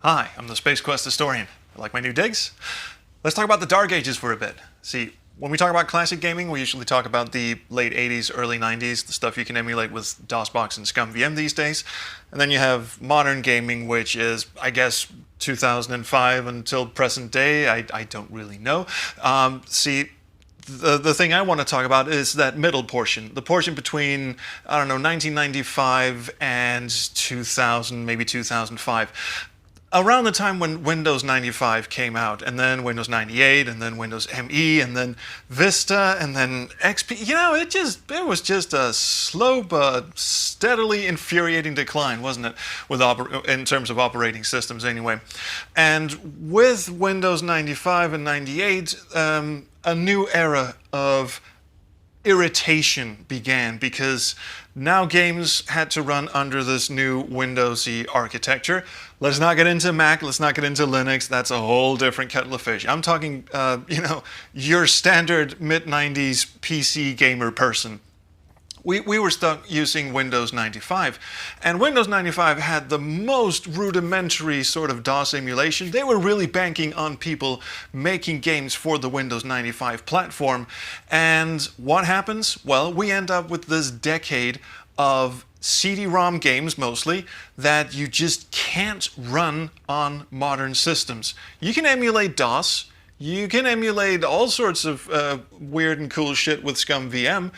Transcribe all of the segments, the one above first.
Hi, I'm the Space Quest historian. Like my new digs? Let's talk about the Dark Ages for a bit. See, when we talk about classic gaming, we usually talk about the late 80s, early 90s, the stuff you can emulate with DOSBox and ScumVM these days. And then you have modern gaming, which is, I guess, 2005 until present day. I don't really know. The thing I want to talk about is that middle portion, the portion between, I don't know, 1995 and 2000, maybe 2005. Around the time when Windows 95 came out, and then Windows 98, and then Windows ME, and then Vista, and then XP, it was just a slow but steadily infuriating decline, wasn't it, in terms of operating systems anyway. And with Windows 95 and 98, a new era of irritation began because now games had to run under this new Windowsy architecture. Let's not get into Mac, let's not get into Linux, that's a whole different kettle of fish. I'm talking, your standard mid-90s PC gamer person. We were stuck using Windows 95, and Windows 95 had the most rudimentary sort of DOS emulation. They were really banking on people making games for the Windows 95 platform, and what happens? Well, we end up with this decade of CD-ROM games, mostly, that you just can't run on modern systems. You can emulate DOS, you can emulate all sorts of weird and cool shit with ScumVM,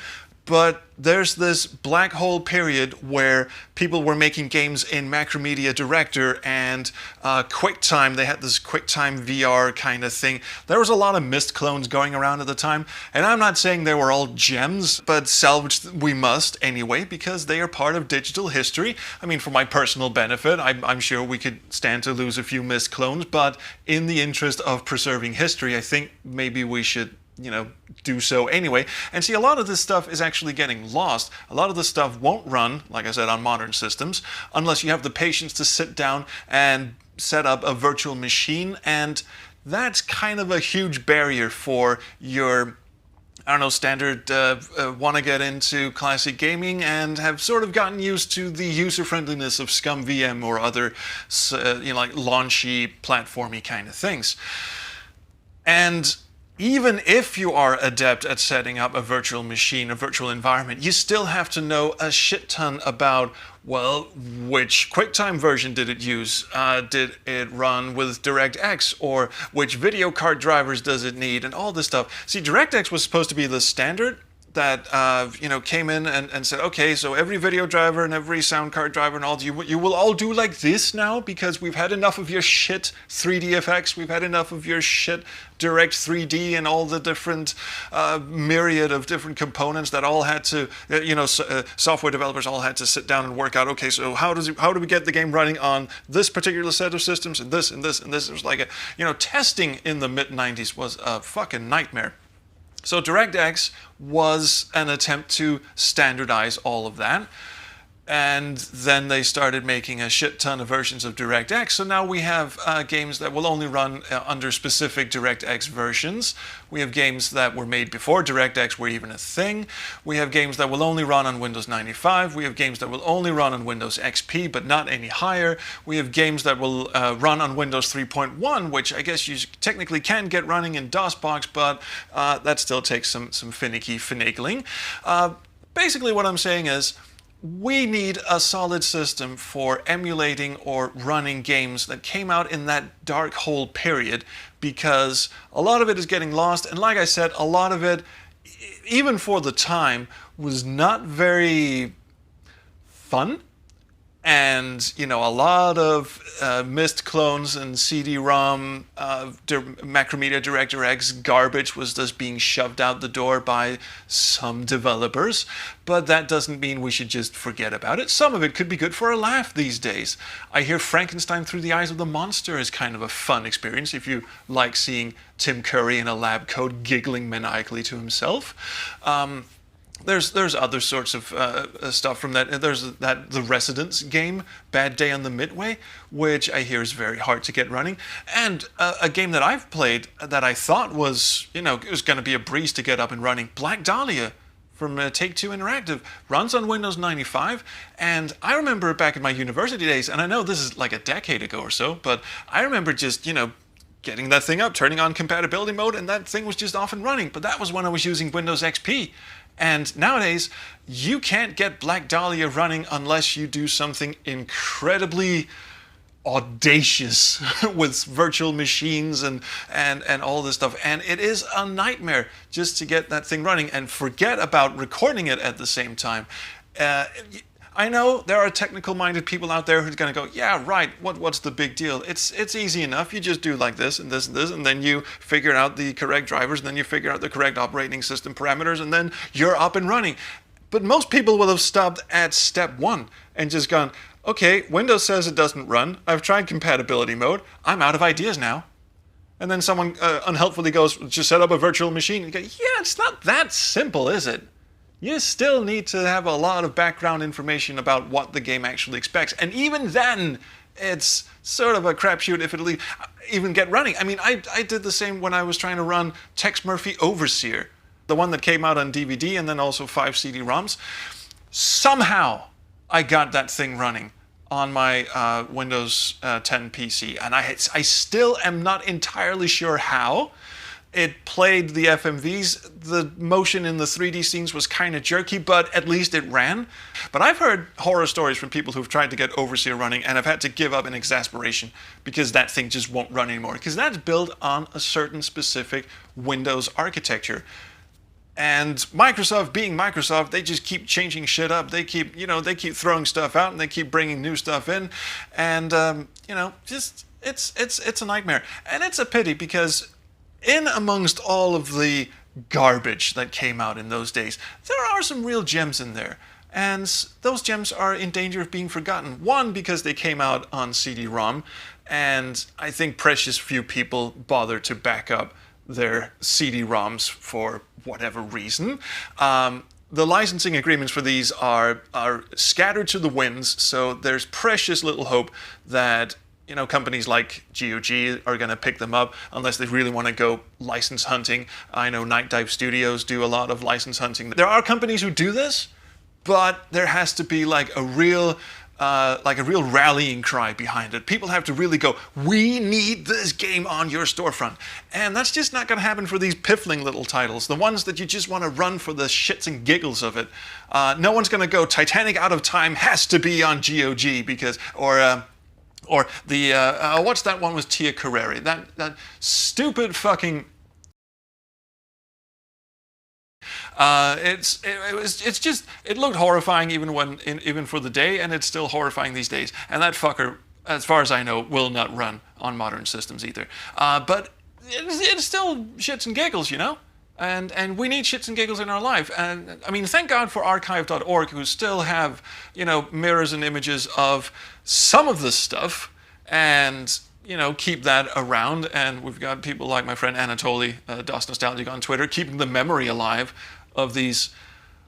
but there's this black hole period where people were making games in Macromedia Director and QuickTime. They had this QuickTime VR kind of thing. There was a lot of Myst clones going around at the time, and I'm not saying they were all gems, but salvaged we must anyway, because they are part of digital history. I mean, for my personal benefit, I'm sure we could stand to lose a few Myst clones, but in the interest of preserving history, I think maybe we should do so anyway. And see, a lot of this stuff is actually getting lost. A lot of this stuff won't run, like I said, on modern systems, unless you have the patience to sit down and set up a virtual machine, and that's kind of a huge barrier for your, I don't know, standard want to get into classic gaming and have sort of gotten used to the user-friendliness of ScumVM or other, like launchy, platformy kind of things. And even if you are adept at setting up a virtual machine, a virtual environment, you still have to know a shit ton about, well, which QuickTime version did it use? Did it run with DirectX? Or which video card drivers does it need? And all this stuff. See, DirectX was supposed to be the standard that came in and said, okay, so every video driver and every sound card driver and all, you will all do like this now, because we've had enough of your shit 3D effects, we've had enough of your shit Direct 3D and all the different myriad of different components that all had to, software developers all had to sit down and work out, okay, so how do we get the game running on this particular set of systems and this and this and this? It was like testing in the mid-90s was a fucking nightmare. So DirectX was an attempt to standardize all of that. And then they started making a shit ton of versions of DirectX. So now we have games that will only run under specific DirectX versions. We have games that were made before DirectX were even a thing. We have games that will only run on Windows 95. We have games that will only run on Windows XP, but not any higher. We have games that will run on Windows 3.1, which I guess you technically can get running in DOSBox, but that still takes some finicky finagling. Basically what I'm saying is, we need a solid system for emulating or running games that came out in that dark hole period, because a lot of it is getting lost, and like I said, a lot of it, even for the time, was not very fun. And, a lot of Myst clones and CD-ROM, Macromedia DirectX garbage was just being shoved out the door by some developers. But that doesn't mean we should just forget about it. Some of it could be good for a laugh these days. I hear Frankenstein Through the Eyes of the Monster is kind of a fun experience if you like seeing Tim Curry in a lab coat giggling maniacally to himself. There's other sorts of stuff from that. There's the Residence game, Bad Day on the Midway, which I hear is very hard to get running. And a game that I've played that I thought was, it was going to be a breeze to get up and running, Black Dahlia. from Take-Two Interactive runs on Windows 95, and I remember back in my university days, and I know this is like a decade ago or so, but I remember just, getting that thing up, turning on compatibility mode, and that thing was just off and running. But that was when I was using Windows XP. And nowadays, you can't get Black Dahlia running unless you do something incredibly audacious with virtual machines and all this stuff. And it is a nightmare just to get that thing running, and forget about recording it at the same time. I know there are technical-minded people out there who's going to go, yeah, right, what's the big deal? It's easy enough. You just do like this and this and this, and then you figure out the correct drivers, and then you figure out the correct operating system parameters, and then you're up and running. But most people will have stopped at step 1 and just gone, okay, Windows says it doesn't run. I've tried compatibility mode. I'm out of ideas now. And then someone unhelpfully goes, just set up a virtual machine. And you go, yeah, it's not that simple, is it? You still need to have a lot of background information about what the game actually expects. And even then, it's sort of a crapshoot if it'll even get running. I mean, I did the same when I was trying to run Tex Murphy Overseer, the one that came out on DVD and then also 5 CD-ROMs. Somehow, I got that thing running on my Windows 10 PC. And I still am not entirely sure how. It played the FMVs. The motion in the 3D scenes was kind of jerky, but at least it ran. But I've heard horror stories from people who've tried to get Overseer running and have had to give up in exasperation because that thing just won't run anymore. Because that's built on a certain specific Windows architecture. And Microsoft, being Microsoft, they just keep changing shit up. They keep, they keep throwing stuff out and they keep bringing new stuff in. And, just it's a nightmare. And it's a pity because in amongst all of the garbage that came out in those days, there are some real gems in there. And those gems are in danger of being forgotten. One, because they came out on CD-ROM, and I think precious few people bother to back up their CD-ROMs for whatever reason. The licensing agreements for these are scattered to the winds, so there's precious little hope that companies like GOG are going to pick them up unless they really want to go license hunting. I know Night Dive Studios do a lot of license hunting. There are companies who do this, but there has to be like a real rallying cry behind it. People have to really go, we need this game on your storefront. And that's just not going to happen for these piffling little titles, the ones that you just want to run for the shits and giggles of it. No one's going to go, Titanic Out of Time has to be on GOG because, or the, what's that one with Tia Carrere? That stupid fucking... It looked horrifying even for the day, and it's still horrifying these days. And that fucker, as far as I know, will not run on modern systems either. But it's still shits and giggles, And we need shits and giggles in our life. And I mean, thank God for archive.org, who still have, mirrors and images of some of this stuff, and keep that around. And we've got people like my friend Anatoly, Das Nostalgic on Twitter, keeping the memory alive of these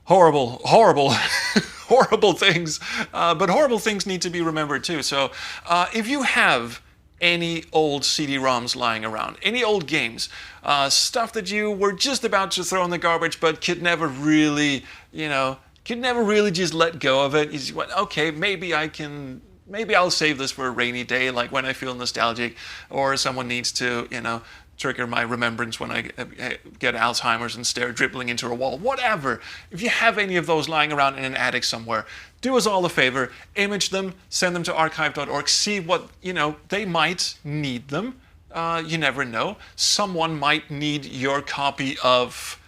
horrible, horrible, horrible things. But horrible things need to be remembered too. So if you have any old CD-ROMs lying around, any old games, stuff that you were just about to throw in the garbage but could never really, just let go of it. You went, okay, maybe I'll save this for a rainy day, like when I feel nostalgic, or someone needs to, trigger my remembrance when I get Alzheimer's and stare dribbling into a wall, whatever. If you have any of those lying around in an attic somewhere, do us all a favor, image them, send them to archive.org, see what, they might need them. You never know. Someone might need your copy of...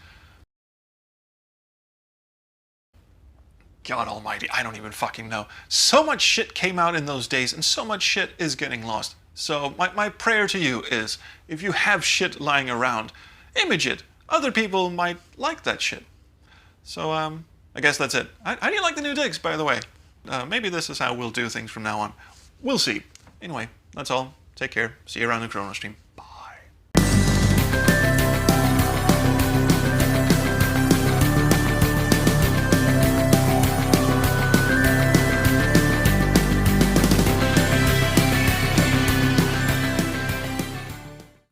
God almighty, I don't even fucking know. So much shit came out in those days, and so much shit is getting lost. So my prayer to you is, if you have shit lying around, image it. Other people might like that shit. So, I guess that's it. How do you like the new digs, by the way? Maybe this is how we'll do things from now on. We'll see. Anyway, that's all. Take care. See you around the Chrono Stream. Bye.